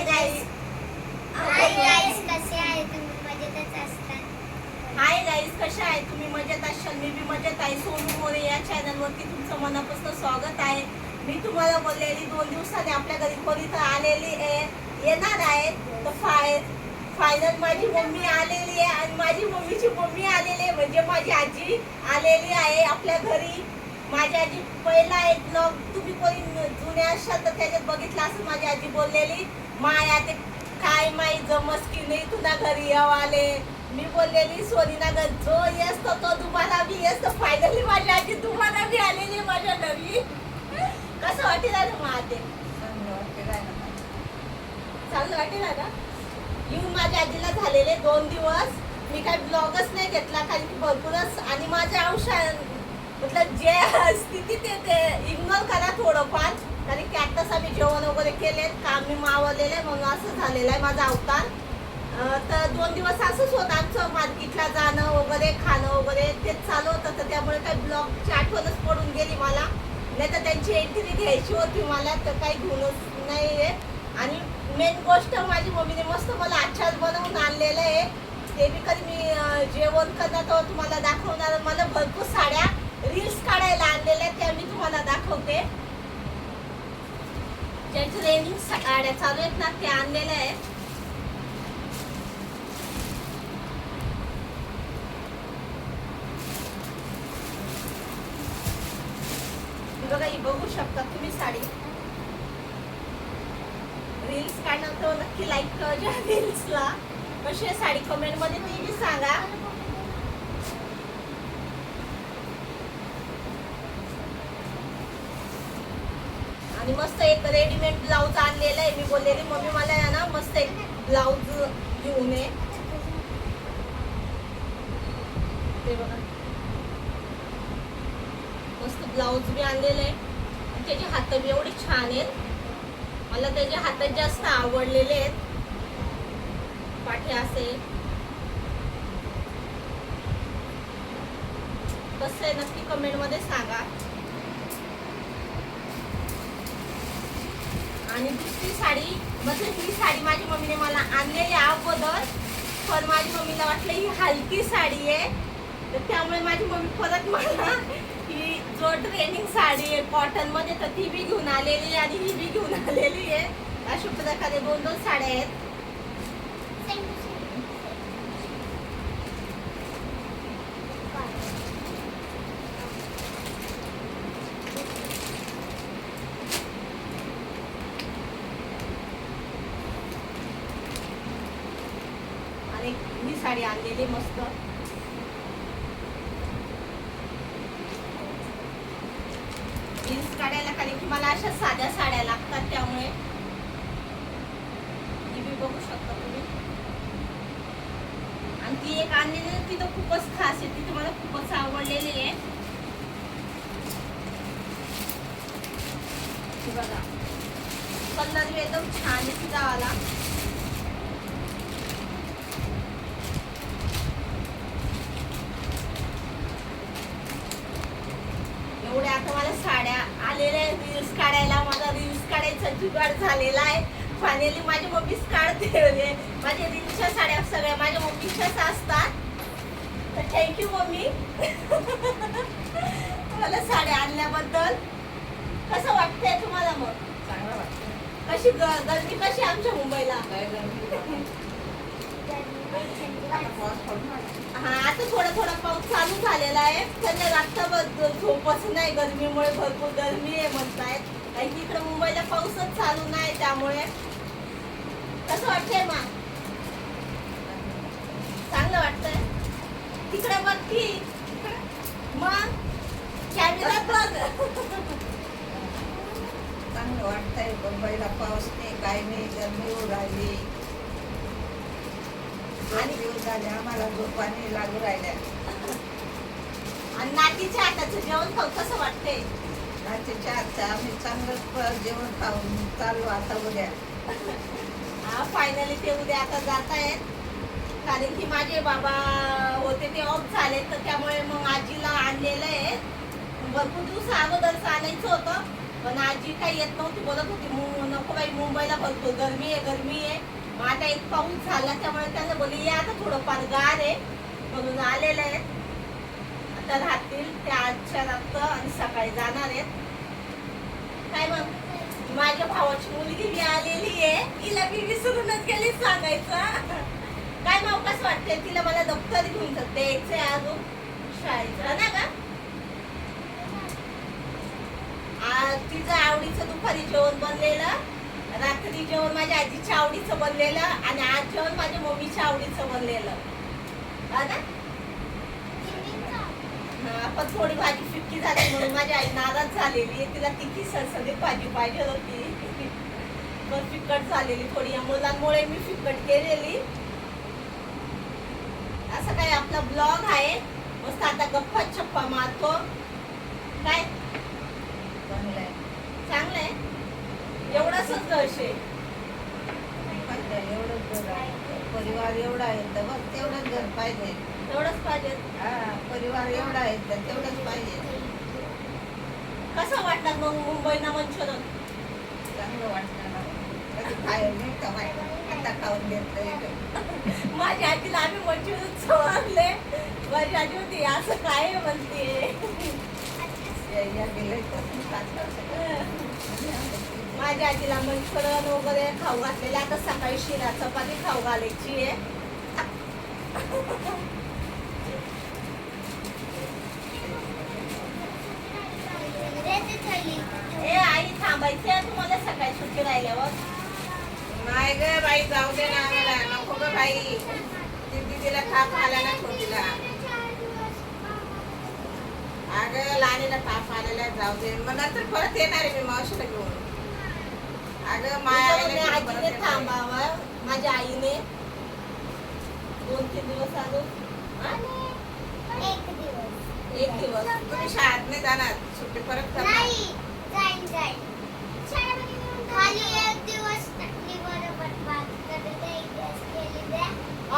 गाईस. Hi guys, कसे आहे तुम्ही? मजेतच असता? हाय गाईस, कशा आहे तुम्ही? मजेत असाल? मी बी मजेत आहे. सोनू मोरे या चॅनलवरती तुमचं मनापासून स्वागत आहे. मी तुम्हाला बोललेली 2 दिवसांनी आपल्या घरी कोणी तर आलेली येणार आहे. तर फायनल माझी मम्मी आलेली आहे आणि माझी मम्मीची मम्मी आलेली आहे, म्हणजे माझी आजी आलेली आहे आपल्या घरी. माझी आजी पहिला एक ब्लॉग तुम्ही कोणी जुने असाल तर त्याच्यात बघितला असं. माझी आजी बोललेली माया ते काय माई जमस की नाही तुला घरी यावं आले. मी बोललेली सोनीना घर जो येतो तो तुम्हाला बी येतो. फायनली माझी आजी तुम्हाला बी आलेली माझ्या घरी. कसं वाटेल ना मग? ते चांगलं वाटेल ना. येऊन माझ्या आजीला झालेले 2 दिवस. मी काही ब्लॉगच नाही घेतला कारण की भरपूरच, आणि माझ्या औषध मतलब जे स्थितीत ते इग्नोर करा थोडंफार, कारण की आत्ताच आम्ही जेवण वगैरे केले, काम मी मावळलेले, म्हणून असं झालेलं आहे माझा अवतार. तर 2 दिवस असंच होतं आमचं, मार्केटला जाणं वगैरे, खाणं वगैरे तेच चालू होतं. तर त्यामुळे काही ब्लॉगची आठवणच पडून गेली मला. नाही तर त्यांची एंट्री घ्यायची होती मला, तर काही घेऊनच नाही आहे. आणि मेन गोष्ट, माझी मम्मीने मस्त मला आचार बनवून आणलेलं आहे. ते बी कधी मी जेवण करणार तेव्हा तुम्हाला दाखवणार. मला भरपूर साड्या रील्स काढायला आणलेल्या, त्या मी तुम्हाला दाखवते. ज्या ट्रेनिंग साड्या चालू आहेत ना, त्या आणलेल्या आहेत. बघा, ही बघू शकता तुम्ही साडी. रील्स काढणार तर नक्की लाईक करा रील्सला. कशी आहे साडी कमेंट मध्ये ती बी सांगा. आणि मस्त एक रेडीमेड ब्लाऊज आणलेला आहे. मी बोललेली मम्मी मला आहे ना मस्त एक ब्लाऊज घेऊन ये. ते बघा, मस्त ब्लाऊज बी आणलेलं आहे. आणि त्याचे हात बी एवढे छान आहेत. मला त्याचे हात जास्त आवडलेले आहेत. पाठी असे कसं आहे नक्की कमेंट मध्ये सांगा. आणि दुसरी साडी, मतलब ही साडी माझी मम्मीने मला आणलेली अगोदर, पण माझी मम्मीला वाटलं ही हलकी साडी आहे, तर त्यामुळे माझी मम्मी परत मला ही जो ट्रेनिंग साडी आहे कॉटन मध्ये, तर ती बी घेऊन आलेली आणि ही बी घेऊन आलेली आहे. अशा प्रकारे 2 साड्या आहेत. आणि ही साडी आणलेली मस्त. जीन्स काढायला, कारण की मला अशा साध्या साड्या लागतात, त्यामुळे ही बी बघू शकता तुम्ही. आणि ती एक आणलेली ती तर खूपच खास आहे, ती तुम्हाला खूपच आवडलेली आहे. बघा, कलर बी एकदम छान आहे तिचा वाला. एवढ्या आता मला साड्या आलेल्या आहेत रील्स काढायला. माझा रील्स काढायचा जुगाड झालेला आहे. फायनली माझी मम्मीच काढते. माझ्या रील्सच्या साड्या सगळ्या माझ्या मम्मीच्याच असतात. तर थँक्यू मम्मी मला साड्या आणल्याबद्दल. कसं वाटतंय तुम्हाला? मग चांगलं वाटतं. कशी गर्दी कशी आमच्या मुंबईला? हा, आता थोडा पाऊस चालू झालेला आहे. त्यांना रात्रभर झोपच नाही, गरमीमुळे भरपूर गरमी आहे म्हणतायत. कारण की इकडे मुंबईला पाऊसच चालू नाही, त्यामुळे कसं वाटतंय मग? चांगलं वाटतंय. तिकडे बघ की, मग कॅमेरा बघ. चांगलं वाटतंय. मुंबईला पाऊस नाही, काही नाही, गरमी होऊ राहिली आणि येऊन झाले आम्हाला, झोपाने लागू राहिल्या. आणि नातीच्या हाताचं जेवण खाऊ कसं वाटतंय? रात्रीच्या आजच्या आम्ही चांगलं जेवण खाऊन चाललो आता उद्या. हा, फायनली ते उद्या आता जात आहेत. कारण की माझे बाबा होते ते ऑफ झाले, तर त्यामुळे मग आजीला आणलेलं आहे. भरपूर दिवस अगोदरच आणायचं होतं, पण आजी काही येत नव्हती, बोलत होती नको बाई मुंबईला भरपूर गरमी आहे. मग आता एक पाऊस झाला त्यामुळे त्यांना बोलली या आता थोडंफार गार आहे म्हणून आलेले आहेत. आता राहतील ते आजच्या रात्र आणि सकाळी जाणार आहेत. काय मग माझ्या भावाची मुलगी बी आलेली आहे, तिला मी विसरूनच गेली सांगायचं. काय मग कसं वाटतंय तिला, मला दप्तर घेऊन द्यायचंय अजून शाळेचं ना का. आज तिचं आवडीचं दुपारी जेवण बनलेलं, रात्री जेवण माझ्या आजीच्या आवडीचं बनलेलं आणि आज जेवण माझ्या मम्मीच्या आवडीचं बनलेलं हा ना. पण थोडी भाजी फिक्की झाली म्हणून माझी आई नाराज झालेली आहे. तिला तिखी सरसरीत भाजी पाहिजे होती पण फिक्कट झालेली थोडी, या मुलांमुळे मी फिक्कट केलेली. असं काय आपला ब्लॉग आहे मस्त. आता गप्पा छप्पा मारतो. काय चांगलंय एवढंच दर्श आहे. एवढंच घर आहे, परिवार एवढा आहे तर बस तेवढंच घर पाहिजे. एवढंच पाहिजे. हा परिवार एवढा आहे तर तेवढंच पाहिजे. कसं वाटणार मग मुंबईला मंचुरन. चांगलं वाटतं ना. कधी खायला नाही का माहिती, आता खाऊन घेतलं. माझ्या आजीला आम्ही मंचुरियन चवरले. माझी आजी होती असं काय म्हणते. या गेले माझ्या आजीला मंचुरियन वगैरे खाऊ घातलेले. आता सकाळी शिरा चपाती खाऊ घालायची आहे. ए आई थांबायची आहे तुम्हाला सकाळी सुट्टी राहिल्यावर. नाही ग बाई जाऊ दे ना आम्हाला, नको ग बाई. तिला ताप आला ना छोटीला. अगं लहानीला ताप आलेला, जाऊ दे मग नंतर परत येणार आहे मी मावशीला घेऊन. अगं आजीने माया थांबावं माझ्या आईने 2-3 दिवस अजून. एक दिवस तुम्ही शाळेत नाही जाणार, सुट्टी परत करणार. नाही जाईन खाली एक दिवस टाकली बरोबर बात करते एक दिवस केली द्या.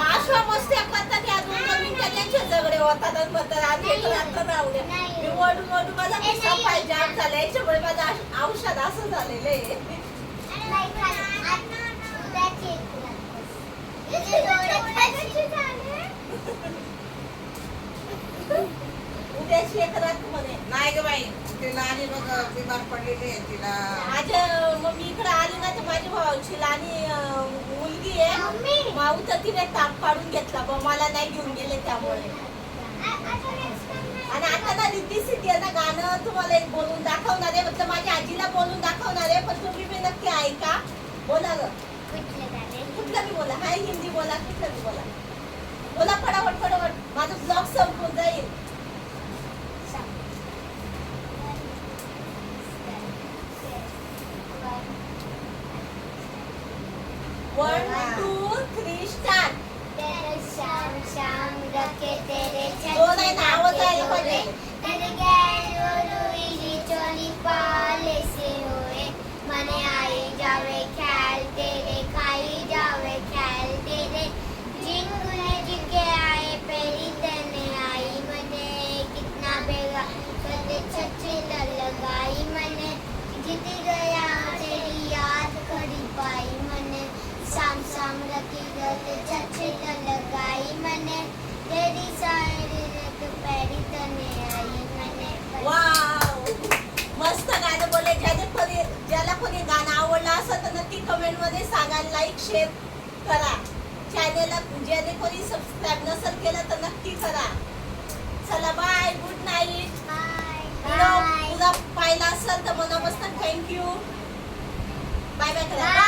अशा मस्त्या करतात या 2 मिनिटं त्यांचे झगडे होतात आणि म्हणतात आधी एक रात्र राहू द्या. मी ओढून माझा पिसा पाय जाम झाला याच्यामुळे माझं औषध असं झालेलं आहे. नाही खाली उद्याची एक तुझे डोळे खाली उद्याची एक रात्र म्हणे. नाही ग बाई, तिला आणि बघ बिमार पडलेली आहे तिला. आज मग मी इकडे आली ना तर माझ्या भावाची लहानी मुलगी आहे माऊ तर तिने ताप काढून घेतला बा, मला नाही घेऊन गेले त्यामुळे. आणि आता ना रिद्धी सिद्धी ना गाणं तुम्हाला एक बोलून दाखवणार आहे, मतलब माझ्या आजीला बोलून दाखवणार आहे. पण तुम्ही मी नक्की ऐका. बोला ग कुठलं बी बोला, हाय हिंदी बोला, कुठलं बी बोला. बोला फटाफट माझं ब्लॉग संपून जाईल. 1, 2, 3 स्टार्ट. तेरे शाम शाम रखे तेरे दोन आहे ना, आवाज आला पाहिजे. तेरे गैरो रुई चोली पाले से होए मने आई जावे ख्याल तेरे खाई जावे ख्याल तेरे जिंगुने जिगे आए पहली तने आई मने कितना बेगा कदे छच्चे लगाई मने जीत गया तेरी याद खड़ी पाई मने शाम शाम रखी रते छच्चे लगाई मने तेरी सारी रत पैरी तने आई मने वाव, मस्त गाणं बोलले. ज्याला कोणी गाणं आवडलं असेल तर नक्की कमेंट मध्ये सांगा. लाईक शेअर करा चॅनेलला. ज्याने कोणी सबस्क्राईब नसेल केलं तर नक्की करा. चला बाय, गुड नाईट. बाय तुला पाहिला असेल तर मनापासून थँक्यू. बाय बाय करा.